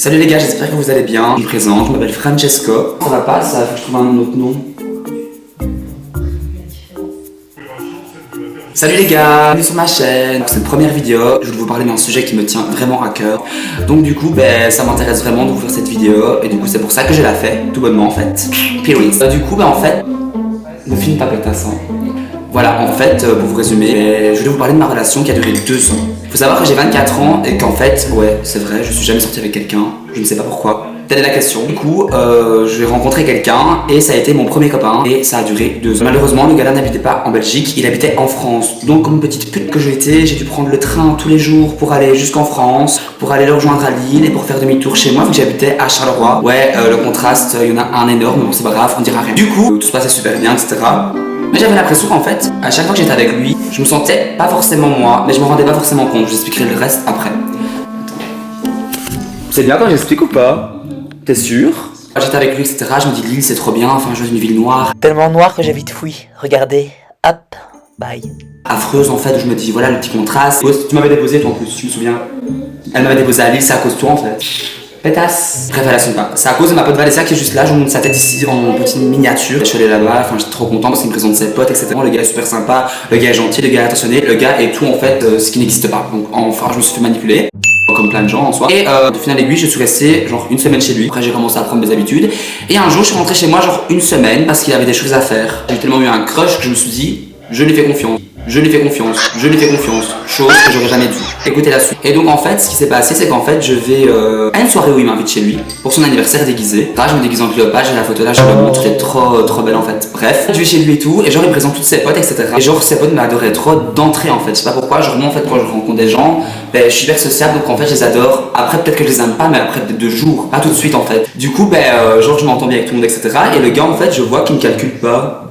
Salut les gars, j'espère que vous allez bien. Je me présente, je m'appelle Francesco. Ça va pas, ça, faut que je trouve un autre nom. Salut les gars, bienvenue sur ma chaîne. Pour cette première vidéo, je voulais vous parler d'un sujet qui me tient vraiment à cœur. Donc du coup, ça m'intéresse vraiment de vous faire cette vidéo. Et du coup, c'est pour ça que je l'ai fait, tout bonnement en fait. Period. Du coup, en fait, ne filme pas pétasse. Voilà, en fait, pour vous résumer, je voulais vous parler de ma relation qui a duré 2 ans. Faut savoir que j'ai 24 ans et qu'en fait, ouais, c'est vrai, je suis jamais sorti avec quelqu'un, je ne sais pas pourquoi. Telle est la question. Du coup, j'ai rencontré quelqu'un et ça a été mon premier copain et ça a duré 2 ans. Malheureusement, le gars-là n'habitait pas en Belgique, il habitait en France. Donc, comme une petite pute que j'étais, j'ai dû prendre le train tous les jours pour aller jusqu'en France, pour aller le rejoindre à Lille et pour faire demi-tour chez moi, vu que j'habitais à Charleroi. Ouais, le contraste, il y en a un énorme, mais bon, c'est pas grave, on dira rien. Du coup, tout se passait super bien, etc. Mais j'avais l'impression qu'en fait, à chaque fois que j'étais avec lui, je me sentais pas forcément moi, mais je me rendais pas forcément compte. Je vous expliquerai le reste après. C'est bien quand j'explique ou pas? T'es sûr? J'étais avec lui, etc. Je me dis Lille c'est trop bien, enfin je veux une ville noire. Tellement noire que j'ai vite fui. Regardez, hop, bye. Affreuse en fait, où je me dis voilà le petit contraste. Tu m'avais déposé toi en plus, tu me souviens? Elle m'avait déposé à Lille, c'est à cause de toi en fait. Pétasse. Bref, elle assume pas. C'est à cause de ma pote Valécia qui est juste là, je vous montre sa tête ici en petite miniature. Je suis allé là-bas, enfin j'étais trop content parce qu'il me présente ses potes, etc. Le gars est super sympa, le gars est gentil, le gars est attentionné, le gars est tout en fait ce qui n'existe pas. Donc enfin je me suis fait manipuler. Comme plein de gens en soi. Et de final aiguille, je suis resté genre 1 semaine chez lui. Après j'ai commencé à prendre mes habitudes. Et un jour je suis rentré chez moi genre 1 semaine parce qu'il avait des choses à faire. J'ai tellement eu un crush que je me suis dit, je lui fais confiance. Je lui fais confiance, je lui fais confiance, chose que j'aurais jamais dû. Écoutez la suite. Et donc en fait, ce qui s'est passé, c'est qu'en fait, je vais à une soirée où il m'invite chez lui pour son anniversaire déguisé. Là, je me déguise en Cléopâtre, j'ai la photo là, je le montre, elle est trop belle en fait. Bref, je vais chez lui et tout, et genre il me présente toutes ses potes, etc. Et genre ses potes m'adoraient trop d'entrée en fait. Je sais pas pourquoi, genre moi en fait quand je rencontre des gens, je suis hyper sociable, donc en fait je les adore. Après peut-être que je les aime pas, mais après peut-être 2 jours, pas tout de suite en fait. Du coup, genre je m'entends bien avec tout le monde, etc. Et le gars en fait, je vois qu'il me calcule pas.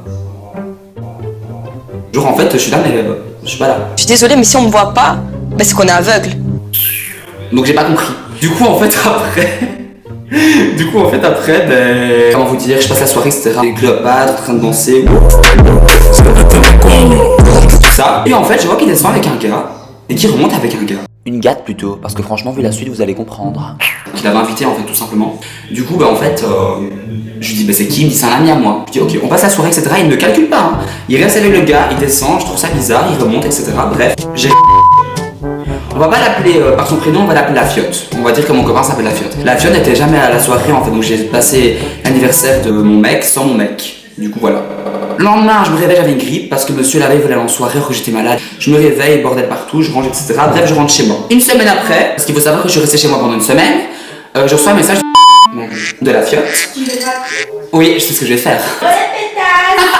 Genre en fait, je suis là mais je suis pas là. Je suis désolée, mais si on me voit pas, c'est qu'on est aveugle. Donc j'ai pas compris. Du coup en fait après, comment vous dire, je passe la soirée, etc. Avec Cléopâtre, en train de danser. Tout ça. Et en fait, je vois qu'il descend avec un gars et qu'il remonte avec un gars. Une gâte plutôt, parce que franchement, vu la suite, vous allez comprendre. Qu'il avait invité en fait, tout simplement. Du coup, en fait, je lui dis, c'est qui? Il me dit, c'est un ami à moi. Je dis, ok, on passe la soirée, etc. Il ne me calcule pas. Hein. Il reste avec le gars, il descend, je trouve ça bizarre, il remonte, etc. Bref, j'ai. On va pas l'appeler par son prénom, on va l'appeler la Fiotte. On va dire que mon copain s'appelle la Fiotte. La Fiotte n'était jamais à la soirée en fait, donc j'ai passé l'anniversaire de mon mec sans mon mec. Du coup, voilà. Le lendemain, je me réveille, j'avais une grippe parce que monsieur la veille voulait aller en soirée alors que j'étais malade. Je me réveille, bordel partout, je range, etc. Bref, je rentre chez moi. 1 semaine après, parce qu'il faut savoir que je suis resté chez moi pendant 1 semaine, je reçois un message de la Fiotte. Oui, je sais ce que je vais faire.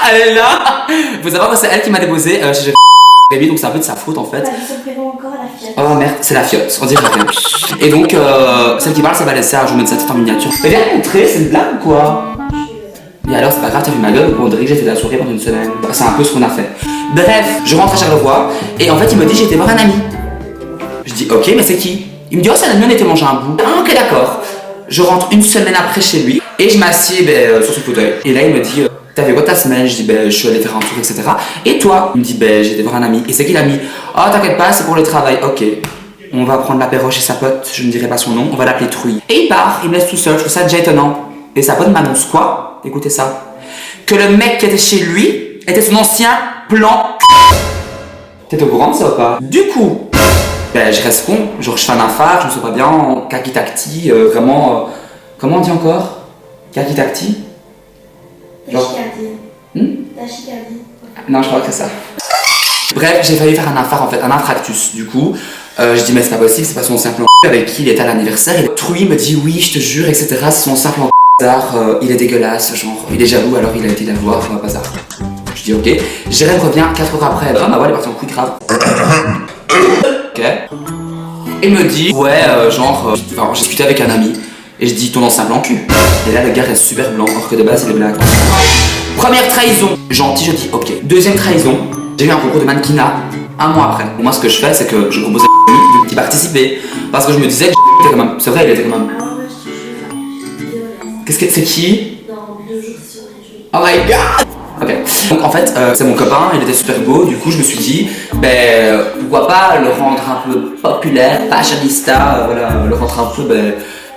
Elle est là. Il faut savoir que c'est elle qui m'a déposé chez donc c'est un peu de sa faute en fait. Oh merde, c'est la Fiotte, on dirait rien. Et donc, celle qui parle, c'est Valécia, je vais mettre sa tête en miniature. Mais viens montrer, c'est une blague ou quoi? Et alors, c'est pas grave, t'as vu ma gueule, on dirait que j'ai fait de la soirée pendant 1 semaine. C'est un peu ce qu'on a fait. Bref, je rentre à Charleroi, et en fait, il me dit, j'ai été voir un ami. Je dis, ok, mais c'est qui? Il me dit, oh, c'est un ami, on était manger un bout. Ah, ok, d'accord. Je rentre 1 semaine après chez lui, et je m'assieds sur son fauteuil. Et là, il me dit, t'as fait quoi ta semaine? Je dis, je suis allé faire un tour, etc. Et toi? Il me dit, j'ai été voir un ami. Et c'est qui l'ami? Oh, t'inquiète pas, c'est pour le travail. Ok. On va prendre l'apéro chez sa pote, je ne dirai pas son nom, on va l'appeler Trouille. Et il part, il me laisse tout seul, je trouve ça déjà étonnant. Et sa pote m'annonce quoi? Écoutez ça. Que le mec qui était chez lui était son ancien plan. T'es au courant de ça ou pas? Du coup, je reste con, genre je fais un infart, je me sens pas bien, kaki-tacti, vraiment. Comment on dit encore? Kaki-tacti? Tachycardie. Non, je crois que c'est ça. Bref, j'ai failli faire un infart en fait, un infarctus. Du coup, je dis mais c'est pas possible, c'est pas son simple avec qui il était à l'anniversaire. Et Trouille me dit oui, je te jure, etc. C'est son simple il est dégueulasse, genre il est jaloux alors il a été la voir, bazar. Je dis ok. Jérém revient 4 heures après. Oh ma voix elle est partie en couille grave. Ok. Et me dit ouais j'ai discuté avec un ami et je dis ton ancien blanc cul. Et là le gars reste super blanc alors que de base il est black. Première trahison, gentil, je dis ok. Deuxième trahison, j'ai eu un concours de mannequinat 1 mois après. Moi ce que je fais c'est que je propose à un ami d'y participer parce que je me disais que était quand même, c'est vrai il était quand même. Qu'est-ce que c'est qui? Oh my god! Ok. Donc en fait, c'est mon copain, il était super beau, du coup je me suis dit, pourquoi pas le rendre un peu populaire, fashionista, voilà, le rendre un peu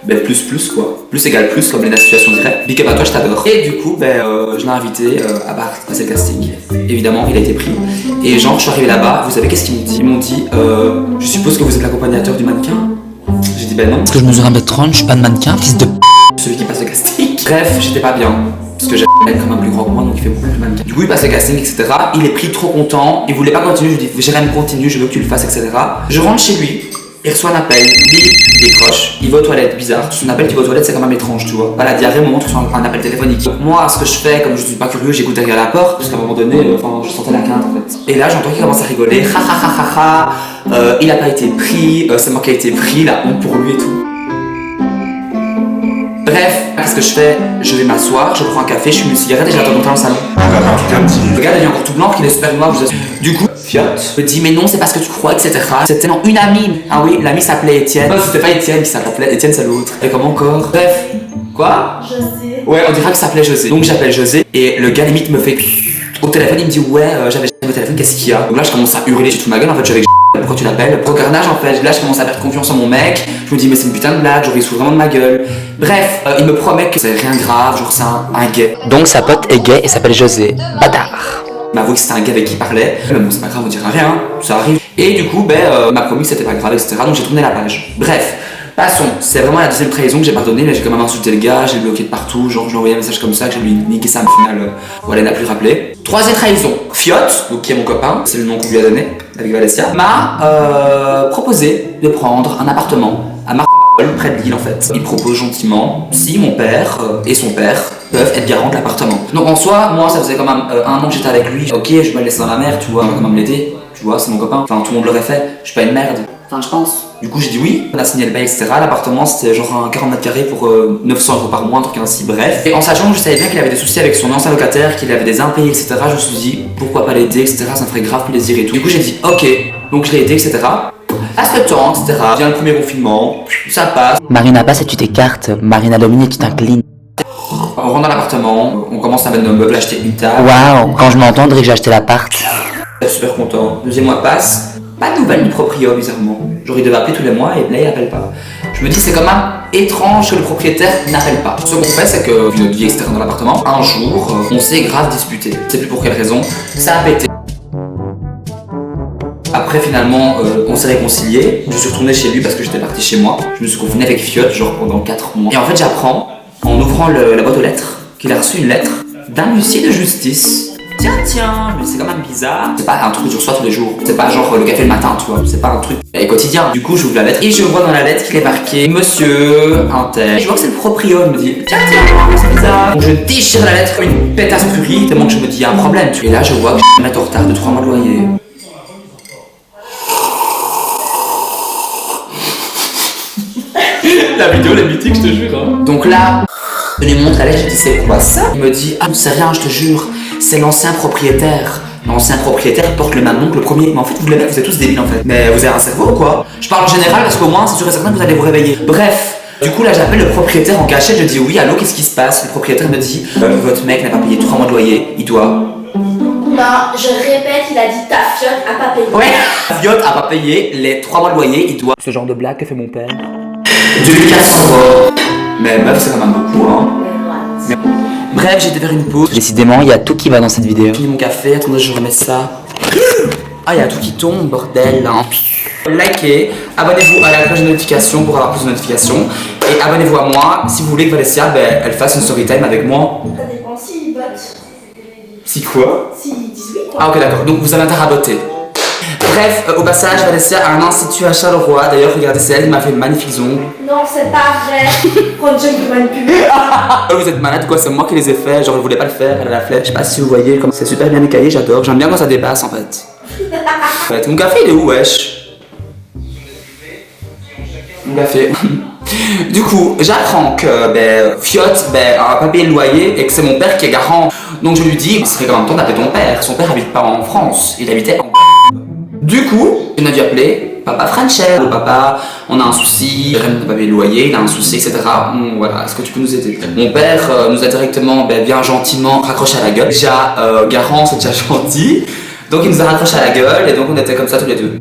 plus quoi. Plus égale plus, comme les associations diraient. Big up à toi, je t'adore. Et du coup, je l'ai invité à passer le casting. Évidemment, il a été pris. Et genre, je suis arrivé là-bas, vous savez qu'est-ce qu'ils m'ont dit? Ils m'ont dit, je suppose que vous êtes l'accompagnateur du mannequin. J'ai dit, non. Parce que je mesure 1m30, je suis pas de mannequin, fils de Celui qui passe le casting. Bref, j'étais pas bien. Parce que j'avais comme un plus grand que moi, donc il fait beaucoup plus mannequin. Du coup, il passe le casting, etc. Il est pris trop content. Il voulait pas continuer. Je lui dis, Jérém, continue, je veux que tu le fasses, etc. Je rentre chez lui. Il reçoit un appel, il décroche, il va aux toilettes, bizarre. Son appel qui va aux toilettes, c'est quand même étrange, tu vois. Pas la diarrhée au moment où tu reçois un appel téléphonique. Donc, moi, ce que je fais, comme je suis pas curieux, j'écoute derrière la porte, parce qu'à un moment donné, je sentais la quinte en fait. Et là, j'entends qu'il commence à rigoler, il a pas été pris, c'est moi qui ai été pris, la honte pour lui et tout. Bref, qu'est-ce que je fais? Je vais m'asseoir, je prends un café, je fume une cigarette et j'attends longtemps dans le salon. Le gars devient encore tout blanc, qu'il est super noir, je sais. Du coup, Fiat me dit, mais non, c'est pas ce que tu crois, etc. C'était non, une amie. Ah oui, l'amie s'appelait Étienne. Non, c'était pas Étienne qui s'appelait, Étienne c'est l'autre. Et comment encore? Bref. Quoi? José. Ouais, on dirait que ça s'appelait José. Donc j'appelle José et le gars limite me fait au téléphone, il me dit, ouais, j'avais au téléphone, qu'est-ce qu'il y a? Donc là, je commence à hurler, j'ai toute ma gueule, en fait, j'avais pourquoi tu l'appelles? Pour carnage en fait, là je commence à perdre confiance en mon mec, je me dis mais c'est une putain de blague, genre il se fout vraiment de ma gueule. Bref, il me promet que c'est rien de grave, genre c'est un gay. Donc sa pote est gay et s'appelle José. Bâtard. Il m'a avoué que c'était un gars avec qui il parlait, mais bon c'est pas grave, on dira rien, ça arrive. Et du coup, il m'a promis que c'était pas grave, etc. Donc j'ai tourné la page. Bref, passons, c'est vraiment la deuxième trahison que j'ai pardonné, mais j'ai quand même insulté le gars, j'ai bloqué de partout, genre je lui ai envoyé un message comme ça, que j'ai lui niqué ça, au final, voilà, il n'a plus rappelé. Troisième trahison, Fiot, donc qui est mon copain, c'est le nom qu'on lui a donné, avec Valencia, m'a proposé de prendre un appartement à Marseille, près de Lille en fait. Il propose gentiment si mon père et son père peuvent être garants de l'appartement. Donc en soi, moi ça faisait quand même un an que j'étais avec lui, ok, je vais me laisser dans la mer, tu vois, on va quand même l'aider, tu vois, c'est mon copain, enfin tout le monde l'aurait fait, je suis pas une merde. Enfin, je pense. Du coup, j'ai dit oui. On a signé le bail, etc. L'appartement, c'était genre un 40 mètres carrés pour 900 € par mois, un truc ainsi. Bref. Et en sachant que je savais bien qu'il avait des soucis avec son ancien locataire, qu'il avait des impayés, etc., je me suis dit pourquoi pas l'aider, etc. Ça me ferait grave plaisir et tout. Du coup, j'ai dit ok. Donc, je l'ai aidé, etc. À ce temps, etc. Vient le premier confinement, ça passe. Marina passe et tu t'écartes. Marina domine et tu t'inclines. On rentre dans l'appartement, on commence à mettre nos meubles, acheter une table. Waouh, quand je m'entends, que j'ai acheté l'appart. Super content. Deuxième mois passe. Pas de nouvelles du proprio, bizarrement. Genre, il devait appeler tous les mois et là, il appelle pas. Je me dis, c'est quand même étrange que le propriétaire n'appelle pas. Ce qu'on fait, c'est que, vu notre vie externe dans l'appartement, un jour, on s'est grave disputé. Je sais plus pour quelle raison. Ça a pété. Après, finalement, on s'est réconcilié. Je suis retourné chez lui parce que j'étais parti chez moi. Je me suis confiné avec Fiot, genre pendant 4 mois. Et en fait, j'apprends, en ouvrant la boîte aux lettres, qu'il a reçu une lettre d'un huissier de justice. Tiens, mais c'est quand même bizarre. C'est pas un truc que je reçois tous les jours. C'est pas genre le café le matin, tu vois. C'est pas un truc quotidien. Du coup, j'ouvre la lettre et je vois dans la lettre qu'il est marqué Monsieur un tel. Je vois que c'est le proprio. Je me dis tiens, c'est bizarre. Donc je déchire la lettre comme une pétasse en furie, tellement que je me dis il y a un problème. Et là, je vois que je vais mettre en retard de 3 mois de loyer. La vidéo, la mythique, je te jure. Hein. Donc là, je lui montre la lettre, je dis c'est quoi ça? Il me dit ah, c'est rien, je te jure. C'est l'ancien propriétaire. L'ancien propriétaire porte le même nom que le premier. Mais en fait, vous êtes tous débiles en fait. Mais vous avez un cerveau ou quoi? Je parle en général parce qu'au moins, c'est sûr et certain que vous allez vous réveiller. Bref, du coup, là, j'appelle le propriétaire en cachette. Je dis oui, allô, qu'est-ce qui se passe? Le propriétaire me dit votre mec n'a pas payé 3 mois de loyer. Il doit. Non, je répète, il a dit ta fiotte a pas payé. Ouais, Fiot a pas payé les 3 mois de loyer. Il doit. Ce genre de blague que fait mon père. 2400 €. Mais meuf, c'est quand même beaucoup, hein. Mais... Bref, j'ai été faire une pause. Décidément, il y a tout qui va dans cette vidéo. J'ai fini mon café, attendez, je remets ça. Ah, il y a tout qui tombe, bordel. Hein. Likez, abonnez-vous à la cloche de notification pour avoir plus de notifications. Et abonnez-vous à moi si vous voulez que Valencia, elle fasse une story time avec moi. Ça dépend s'ils votent. Si quoi? S'ils disent oui, quoi. Ah, ok, d'accord. Donc vous avez intérêt à voter. Bref, au passage, Valencia a un institut à Charleroi. D'ailleurs, regardez, c'est elle qui m'a fait une magnifique ongle. Non, c'est pas vrai. Prends John pour manipuler. Vous êtes malade quoi, c'est moi qui les ai fait, genre elle voulait pas le faire, elle a la flèche. Je sais pas si vous voyez comme c'est super bien écaillé, j'adore. J'aime bien quand ça dépasse en fait. En fait, mon café il est où wesh? Mon café. Du coup, j'apprends que Fiot a pas payé le loyer et que c'est mon père qui est garant. Donc je lui dis, il serait quand même temps d'appeler ton père. Son père habite pas en France, il habitait en... Du coup, on a dû appeler Papa Franchel. Papa, on a un souci, Jérém n'a pas payé le loyer, il a un souci, etc. Voilà, est-ce que tu peux nous aider? Mon père nous a directement, bien gentiment, raccroché à la gueule. Déjà, garant, c'est déjà gentil. Donc il nous a raccroché à la gueule et donc on était comme ça tous les deux.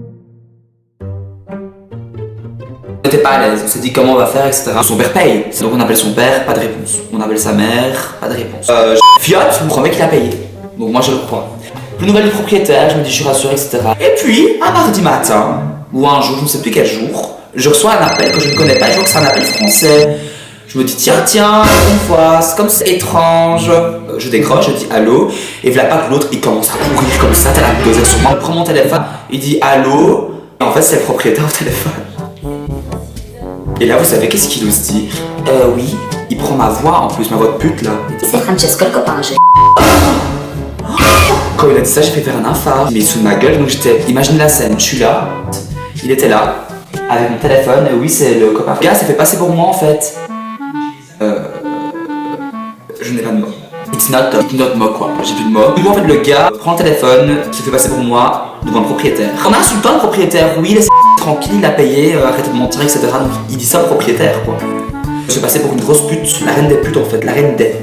On n'était pas à l'aise, on s'est dit comment on va faire, etc. Son père paye. Donc on appelle son père, pas de réponse. On appelle sa mère, pas de réponse. Fiotte me promet qu'il a payé. Donc moi je le crois. Plus nouvelle du propriétaire, je me dis je suis rassuré, etc. Et puis, un mardi matin, ou un jour, je ne sais plus quel jour, je reçois un appel que je ne connais pas, je vois que c'est un appel français. Je me dis tiens, une fois, c'est comme c'est étrange. Je décroche, je dis allô, et voilà pas que l'autre il commence à courir comme ça, t'as la buzzée sur moi. Il prend mon téléphone, il dit allô, et en fait c'est le propriétaire au téléphone. Et là vous savez qu'est-ce qu'il ose dire? Oui, il prend ma voix en plus, ma voix de pute là. C'est Francesco le copain, Quand il a dit ça, j'ai fait faire un infarct, mais sous ma gueule, donc j'étais. Imaginez la scène, je suis là, il était là, avec mon téléphone, oui, c'est le copain. Le gars s'est fait passer pour moi en fait. Je n'ai pas de mots. It's not mots quoi, j'ai plus de mots. Du coup, en fait, le gars prend le téléphone, se fait passer pour moi devant le propriétaire. En insultant le propriétaire, oui, laisse tranquille, il a payé, arrêtez de mentir, etc. Donc il dit ça au propriétaire quoi. Je suis passé pour une grosse pute, la reine des putes en fait, la reine des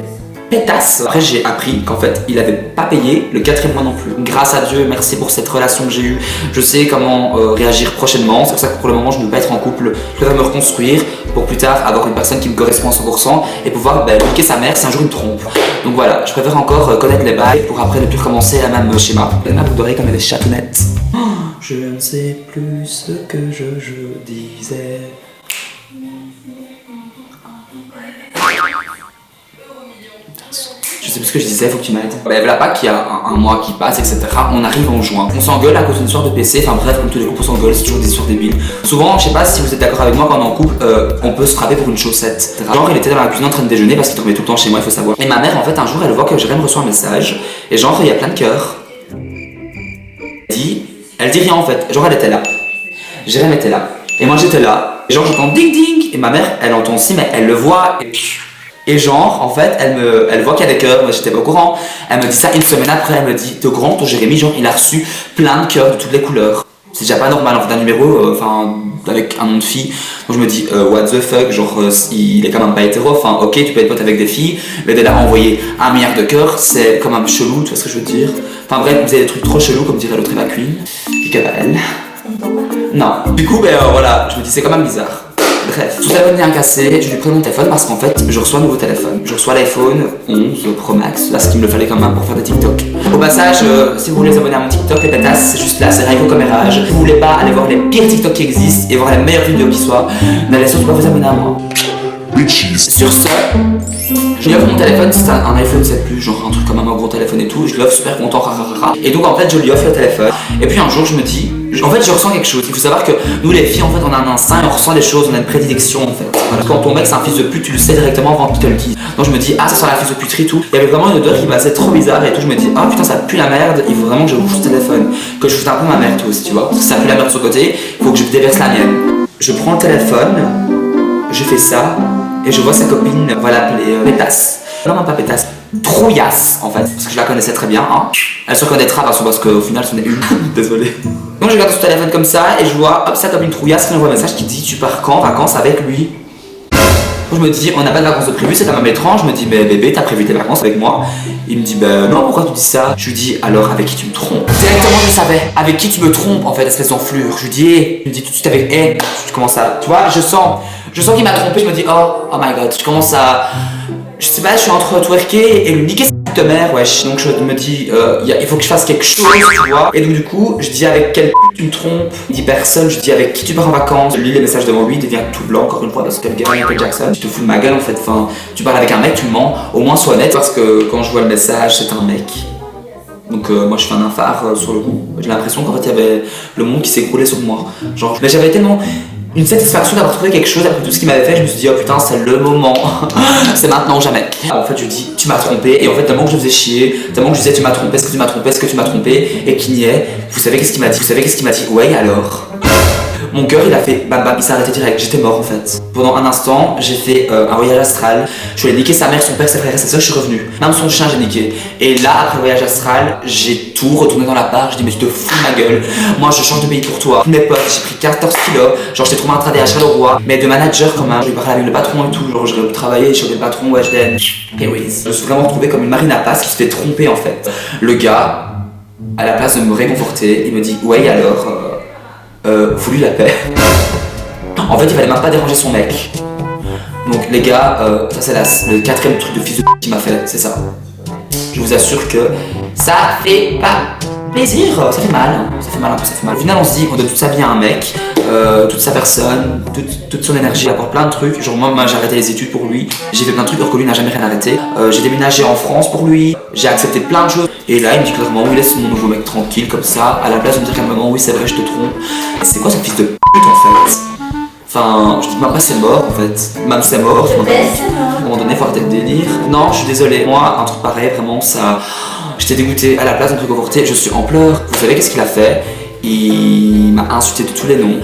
pétasses. Après j'ai appris qu'en fait il avait pas payé, le 4e mois non plus. Grâce à Dieu, merci pour cette relation que j'ai eue. Je sais comment réagir prochainement. C'est pour ça que pour le moment je ne veux pas être en couple. Je préfère me reconstruire pour plus tard avoir une personne qui me correspond à 100% et pouvoir niquer sa mère si un jour il me trompe. Donc voilà, je préfère encore connaître les bails pour après ne plus recommencer la même schéma. La même d'oreilles comme des chatounettes. Je ne sais plus ce que je disais. Je sais plus ce que je disais, faut que tu m'aides. Voilà pas qu'il y a un mois qui passe, etc. On arrive en juin. On s'engueule à cause d'une histoire de PC, enfin bref, comme tous les couples on s'engueule, c'est toujours des histoires débiles. Souvent, je sais pas si vous êtes d'accord avec moi, quand on est en couple, on peut se frapper pour une chaussette, etc. Genre, il était dans la cuisine en train de déjeuner parce qu'il dormait tout le temps chez moi, il faut savoir. Et ma mère, en fait, un jour, elle voit que Jérém reçoit un message, et genre, il y a plein de cœurs. Elle dit rien en fait, genre elle était là. Jérém était là. Et moi j'étais là. Et genre j'entends ding ding. Et ma mère, elle entend aussi, mais elle le voit. Et genre, en fait, elle voit qu'il y a des cœurs, moi j'étais pas au courant. Elle me dit ça une semaine après, elle me dit, t'es au courant, ton Jérémy, genre il a reçu plein de cœurs de toutes les couleurs. C'est déjà pas normal, en fait, un numéro, avec un nom de fille. Donc je me dis, what the fuck, genre, il est quand même pas hétéro, enfin, ok, tu peux être pote avec des filles, mais de là envoyer 1 milliard de cœurs, c'est quand même chelou, tu vois ce que je veux dire. Enfin bref, vous avez des trucs trop chelous, comme dirait l'autre Eva Queen. Puis que elle. Non. Du coup, voilà, je me dis, c'est quand même bizarre. Bref, tout à l'heure bien cassé, je lui prends mon téléphone parce qu'en fait, je reçois un nouveau téléphone. Je reçois l'iPhone 11 Pro Max, là ce qu'il me le fallait quand même pour faire des TikTok. Au passage, si vous voulez vous abonner à mon TikTok, les pétasses, c'est juste là, c'est Raiko Commérage. Si vous voulez pas aller voir les pires TikTok qui existent et voir les meilleures vidéos qui soient, n'allez surtout pas vous abonner à moi. Sur ce, je lui offre mon téléphone, c'est un iPhone 7 Plus, genre un truc comme un gros téléphone et tout, je l'offre super content, et donc en fait je lui offre le téléphone, et puis un jour je me dis, en fait je ressens quelque chose, il faut savoir que nous les filles en fait on a un instinct, on ressent les choses, on a une prédilection en fait. Voilà. Quand ton mec c'est un fils de pute, tu le sais directement avant qu'il te le dise. Donc je me dis, ah ça sent la fils de puterie et tout, il y avait vraiment une odeur qui passait trop bizarre et tout, je me dis, ah putain ça pue la merde, il faut vraiment que je bouge ce téléphone, que je foute un peu ma mère tout aussi, tu vois, parce que ça pue la merde de son côté, il faut que je déverse la mienne. Je prends le téléphone, je fais ça, et je vois sa copine, on va l'appeler Pétasse. Non, pas Pétasse, Trouillasse en fait, parce que je la connaissais très bien. Hein. Elle se reconnaîtra parce qu'au final, c'en est une. Désolé. Donc je regarde son téléphone comme ça et je vois, hop, sa copine Trouillasse qui envoie un message qui dit, tu pars quand, vacances avec lui? Donc je me dis, on n'a pas de vacances de prévu, c'est quand même étrange. Je me dis, mais bébé, t'as prévu tes vacances avec moi? Il me dit, non, pourquoi tu dis ça? Je lui dis, alors avec qui tu me trompes? Directement, je savais, avec qui tu me trompes en fait, espèce d'enflure. Je lui dis, il me dit tout de suite avec, tu commences à, tu vois, je sens qu'il m'a trompé, je me dis, oh my god, je commence à, je sais pas, je suis entre twerker et lui niquer sa mère, wesh. Donc je me dis, il faut que je fasse quelque chose, tu vois. Et donc du coup, je dis avec quelle pute tu me trompes? Il dit personne, je dis avec qui tu pars en vacances? Je lis les messages devant lui, il devient tout blanc encore une fois parce que le gars Michael Jackson. Tu te fous de ma gueule en fait, enfin, tu parles avec un mec, tu me mens, au moins sois honnête parce que quand je vois le message, c'est un mec. Donc moi je fais un infart sur le coup. J'ai l'impression qu'en fait il y avait le monde qui s'écroulait sur moi. Genre, mais j'avais tellement une satisfaction d'avoir trouvé quelque chose après tout ce qu'il m'avait fait, je me suis dit oh putain c'est le moment, c'est maintenant ou jamais. En fait je lui dis tu m'as trompé et en fait tellement que je faisais chier, tellement que je disais tu m'as trompé, est-ce que tu m'as trompé, est-ce que tu m'as trompé et qu'il n'y est, vous savez qu'est-ce qu'il m'a dit, ouais alors. Mon cœur il a fait bam bam, il s'est arrêté direct, j'étais mort en fait. Pendant un instant j'ai fait un voyage astral, je suis allé niquer sa mère, son père, ses frères et ses soeurs, je suis revenu. Même son chien j'ai niqué. Et là après le voyage astral, j'ai tout retourné dans la part, je dis mais tu te fous de ma gueule, moi je change de pays pour toi. Mes potes, j'ai pris 14 kilos, genre j'étais trouvé un travail à Charleroi, mais de manager quand même, je lui parlais avec le patron et tout, genre j'aurais travaillé chez le patron, ouais je me suis vraiment retrouvé comme une Marina Paz qui se fait tromper en fait. Le gars, à la place de me réconforter, il me dit ouais alors, vous lui la paix. En fait, il fallait même pas déranger son mec. Donc les gars, ça c'est le 4ème truc de fils de qu'il m'a fait, c'est ça. Je vous assure que ça fait pas plaisir, ça fait mal, ça fait mal un peu, ça fait mal. Au final on se dit qu'on donne toute sa vie à un mec, toute sa personne, toute son énergie, avoir plein de trucs. Genre moi j'ai arrêté les études pour lui, j'ai fait plein de trucs alors que lui n'a jamais rien arrêté. J'ai déménagé en France pour lui, j'ai accepté plein de choses. Et là il me dit clairement oui laisse mon nouveau mec tranquille comme ça, à la place de me dire calmement oui c'est vrai je te trompe. C'est quoi cette fils de pute en fait? Enfin, je dis même pas c'est mort en fait, même c'est mort. À un moment donné, faut arrêter le délire. Non, je suis désolé, moi, un truc pareil, vraiment, ça. J'étais dégoûté à la place d'un truc conforté, je suis en pleurs. Vous savez qu'est-ce qu'il a fait? Il m'a insulté de tous les noms.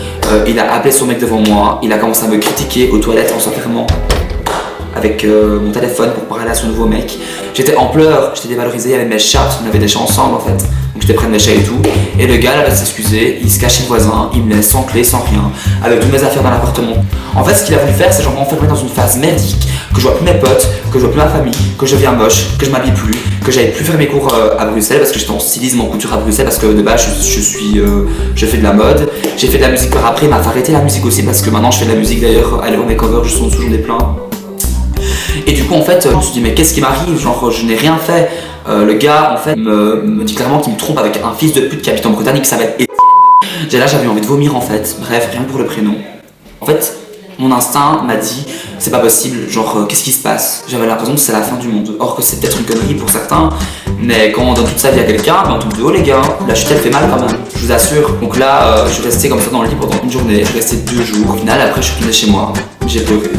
Il a appelé son mec devant moi, il a commencé à me critiquer aux toilettes en s'enfermant avec mon téléphone pour parler à son nouveau mec. J'étais en pleurs, j'étais dévalorisé, il y avait mes chats parce qu'on avait des chats ensemble en fait. Donc j'étais près de mes chats et tout. Et le gars là va s'excuser, il se cache chez le voisin, il me laisse sans clé, sans rien, avec toutes mes affaires dans l'appartement. En fait ce qu'il a voulu faire c'est genre m'enfermer dans une phase merdique, que je vois plus mes potes, que je vois plus ma famille, que je deviens moche, que je m'habille plus, que j'avais plus faire mes cours à Bruxelles parce que j'étais en stylisme en couture à Bruxelles parce que de base je fais de la mode. J'ai fait de la musique par après, il m'a fait arrêter la musique aussi parce que maintenant je fais de la musique d'ailleurs, allez voir mes covers, juste en dessous j'en ai plein. Et du coup en fait je me suis dit mais qu'est-ce qui m'arrive, genre je n'ai rien fait. Le gars en fait me dit clairement qu'il me trompe avec un fils de pute qui habite en Bretagne qui s'appelle Étienne. Là j'avais envie de vomir en fait, bref rien que pour le prénom. En fait mon instinct m'a dit c'est pas possible, genre qu'est-ce qui se passe. J'avais l'impression que c'est la fin du monde, or que c'est peut-être une connerie pour certains. Mais quand on donne toute sa vie à quelqu'un, ben on tombe de haut les gars, la chute elle fait mal quand même, je vous assure. Donc là je suis resté comme ça dans le lit pendant une journée, je suis resté 2 jours. Au final après je suis retourné chez moi, j'ai pleuré.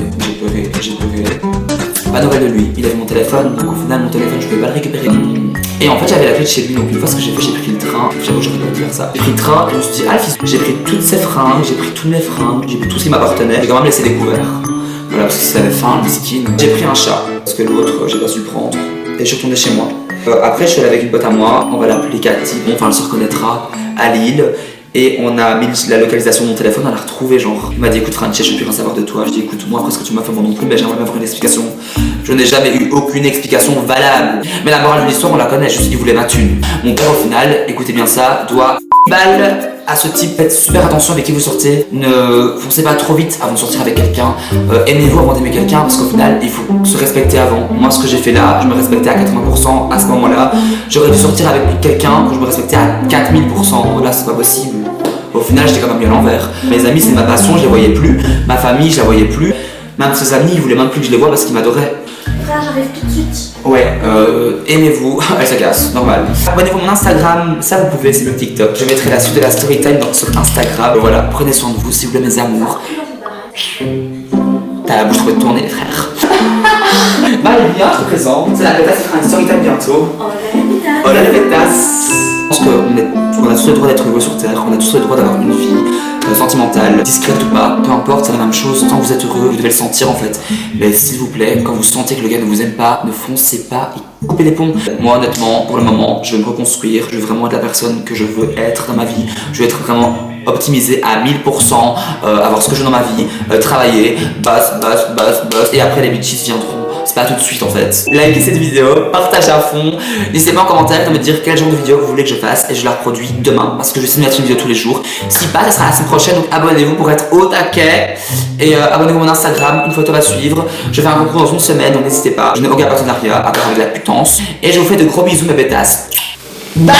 Pas de nouvelles de lui, il avait mon téléphone, donc au final mon téléphone je pouvais pas le récupérer. Et en fait j'avais la clé de chez lui, donc une fois ce que j'ai fait, j'ai pris le train, j'avoue j'aurais pas dû faire ça. J'ai pris le train et je me suis dit ah fils, j'ai pris toutes ses fringues, j'ai pris tous mes fringues, j'ai pris tout ce qui m'appartenait, j'ai quand même laissé découvert. Voilà parce que s'il avait faim, le skin. J'ai pris un chat, parce que l'autre j'ai pas su le prendre. Et je suis retourné chez moi. Après je suis allé avec une pote à moi, on va l'appeler Cathy, bon enfin elle se reconnaîtra, à Lille. Et on a mis la localisation de mon téléphone, on l'a retrouvé genre. Il m'a dit écoute Franchi, je veux plus rien savoir de toi. Je dis écoute moi après ce que tu m'as fait moi non plus, mais j'aimerais bien avoir une explication. Je n'ai jamais eu aucune explication valable. Mais la morale de l'histoire on la connaît, juste il voulait ma thune. Mon père au final, écoutez bien ça, doit balle à ce type, faites super attention avec qui vous sortez. Ne foncez pas trop vite avant de sortir avec quelqu'un. Aimez-vous avant d'aimer quelqu'un parce qu'au final il faut se respecter avant. Moi ce que j'ai fait là, je me respectais à 80% à ce moment-là. J'aurais dû sortir avec quelqu'un que je me respectais à 4000%. Là c'est pas possible. Au final j'étais quand même mis à l'envers. Mes amis c'est ma passion, je les voyais plus. Ma famille je la voyais plus. Même ses amis ils voulaient même plus que je les voie parce qu'ils m'adoraient. Frère, j'arrive tout de suite. Ouais, aimez-vous, elle se casse, normal. Abonnez-vous à mon Instagram, ça vous pouvez, c'est le TikTok. Je mettrai la suite de la story time sur Instagram. Voilà, prenez soin de vous s'il vous plaît mes amours. T'as la bouche trop tournée frère. Marie bien, je te présente. C'est la pétasse qui fera une story time bientôt. Oh la pétasse. Oh la pétasse. Je pense qu'on a tous le droit d'être heureux sur Terre, on a tous le droit d'avoir une vie sentimentale, discrète ou pas, peu importe, c'est la même chose, tant que vous êtes heureux, vous devez le sentir en fait. Mais s'il vous plaît, quand vous sentez que le gars ne vous aime pas, ne foncez pas et coupez les ponts. Moi honnêtement, pour le moment, je veux me reconstruire, je veux vraiment être la personne que je veux être dans ma vie, je veux être vraiment optimisé à 1000%, avoir ce que je veux dans ma vie, travailler, boss, et après les bitches viendront. C'est pas tout de suite en fait. Likez cette vidéo, partagez à fond. N'hésitez pas en commentaire de me dire quel genre de vidéo vous voulez que je fasse et je la reproduis demain parce que je vais essayer de mettre une vidéo tous les jours. Si pas, ça sera la semaine prochaine donc abonnez-vous pour être au taquet. Et abonnez-vous à mon Instagram, une photo va suivre. Je fais un concours dans une semaine donc n'hésitez pas. Je n'ai aucun partenariat à part avec la putance. Et je vous fais de gros bisous mes bêtasses. Bye.